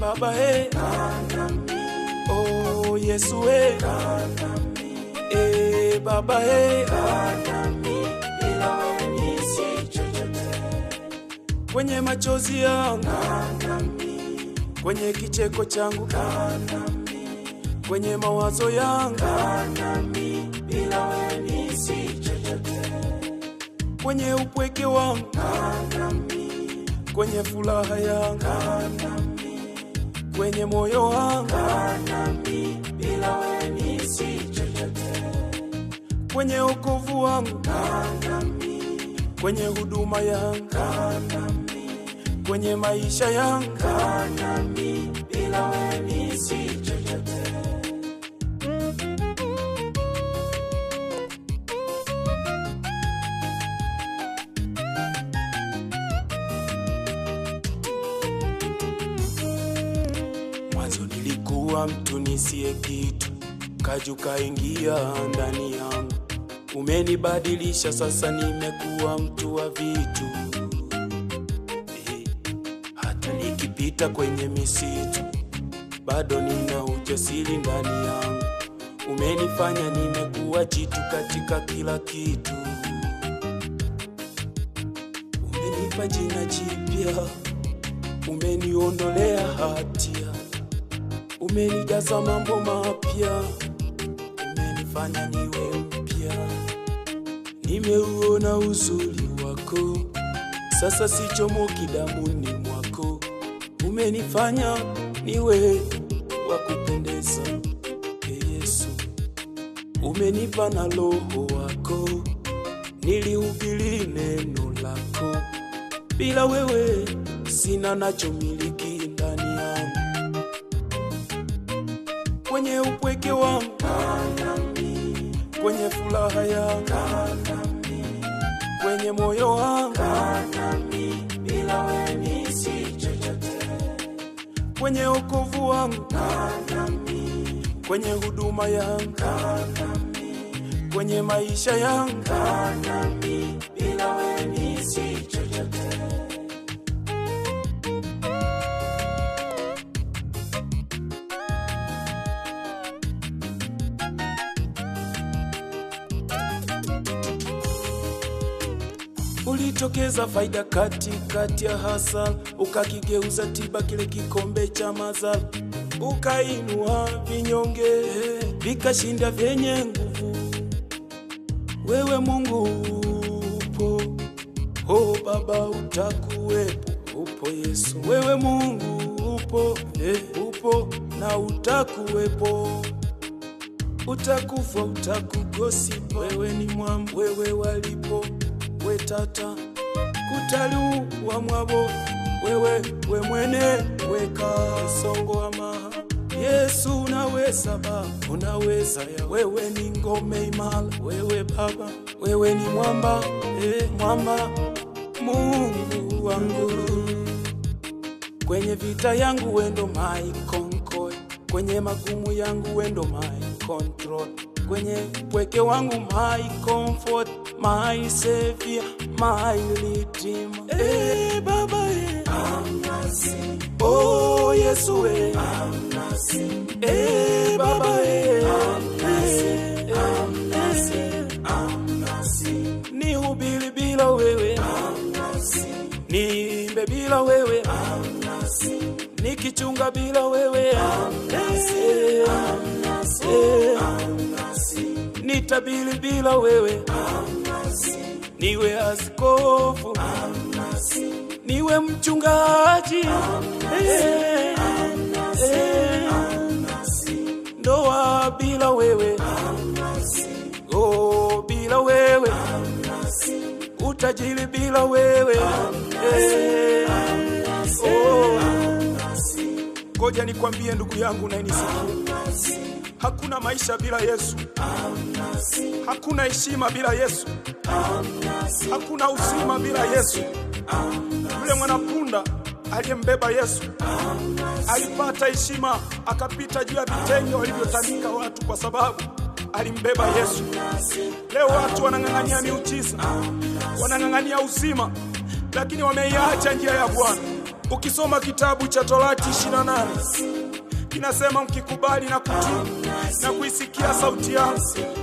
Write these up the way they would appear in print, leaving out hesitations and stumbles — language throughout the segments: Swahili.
Baba oh Yesu Baba kwenye machozi yangu, kwenye kicheko changu, kwenye mawazo yangu, bila wewe ni si chochote. Kwenye upweke wangu, kwenye furaha yangu, kwenye moyo wangu, bila wewe ni si chochote. Kwenye wokovu wangu, kwenye huduma yangu, kwenye maisha yangu, bila wewe ni si chochote. Mwanzo nilikuwa mtu nisiye kitu, kaja ukaingia ndani yangu. Umenibadilisha sasa nimekuwa mtu wa vitu. Hata nikipita kwenye misitu, bado nina ujasiri ndani yangu. Umenifanya nimekuwa jitu katika kila kitu. Umenipa jina jipya, umeniondolea hatia, umenijaza mambo mapya, umenifanya niwe mpya. Nimeuona uzuri wako, sasa sichomoki damuni mwako. Umenifanya niwe wa kupendeza, Yesu. Umenipa na roho wako, nilihubiri neno lako. Bila wewe sina nachomiliki ndani yangu. Kwenye upweke wangu, kwenye furaha yangu, kwenye moyo wangu, bila wewe ni si chochote. Kwenye wokovu wangu, kwenye huduma yangu, kwenye maisha yangu, bila wewe ni si chochote. Ulitokeza faida katikati ya hasara, ukakigeuza tiba kile kikombe cha mazala. Ukainua vinyonge, vikashinda vyenye nguvu. Wewe Mungu upo, oh Baba utakuwepo, upo Yesu. Wewe Mungu upo, upo na utakuwepo. Utakufa, utakugosipa, wewe ni mwamba, wewe walipo wetata kutalu wa mwabo, wewe we mwene weka songo wa maha. Yesu unaweza Baba, unaweza ya. Wewe ni ngome imara, wewe Baba, wewe ni mwamba, mwamba Mungu wangu. Kwenye vita yangu wendo my concord, kwenye magumu yangu wendo my control. Kwenye upweke wangu my comfort, my savior, my redeemer. Baba I'm nothing. Oh Yesu I'm nothing. Baba I'm nothing. I'm nothing. I'm nothing. Nihubiri bila wewe I'm nothing. Niimbe bila wewe I'm nothing. Nikichunga bila wewe I'm nothing. I'm nothing. I'm nothing. Nitabiri bila wewe I'm nothing. Niwe askofu I'm nothing. Niwe mchungaji I'm nothing. I'm nothing. Ndoa bila wewe I'm nothing. Oh bila wewe I'm nothing. Utajiri bila wewe I'm nothing. I'm nothing. I'm nothing. Ngoja nikwambie ndugu yangu na inisikie. Hakuna maisha bila Yesu. Hakuna heshima bila Yesu. Hakuna uzima bila Yesu. Yule mwanapunda aliyembeba Yesu alipata heshima, akapita juu ya vitenge walivyotandika watu kwa sababu alimbeba Yesu. Leo watu wanang'ang'ania miujiza, wanang'ang'ania uzima, lakini wameiacha njia ya Bwana. Ukisoma kitabu cha Torati 28 kinasema mkikubali na kutii na kuisikia sauti yangu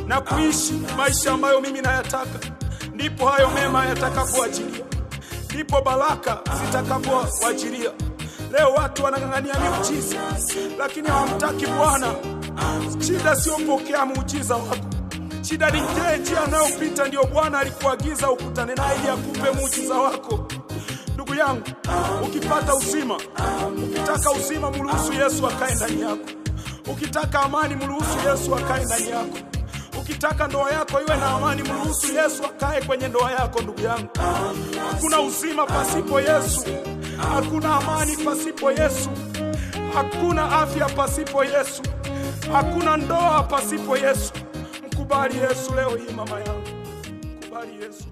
na kuishi maisha ambayo mimi nayataka, ndipo hayo mema yatakapoajilia, ndipo baraka zitakapoajilia. Leo watu wanang'ang'ania miujiza lakini hawamtaki Bwana. Shida sio pokea muujiza wako, shida ni njia unayopita ndio Bwana alikuagiza ukutane naye ili akupe muujiza wako. Ndugu yangu, ukipata uzima, ukitaka uzima, mruhusu Yesu akae ndani yako. Ukitaka amani, mruhusu Yesu akae ndani yako. Ukitaka ndoa yako iwe na amani, mruhusu Yesu akae kwenye ndoa yako. Ndugu yangu, hakuna uzima pasipo Yesu, hakuna amani pasipo Yesu, hakuna afya pasipo Yesu, hakuna ndoa pasipo Yesu. Mkubali Yesu leo hii mama yangu, mkubali Yesu.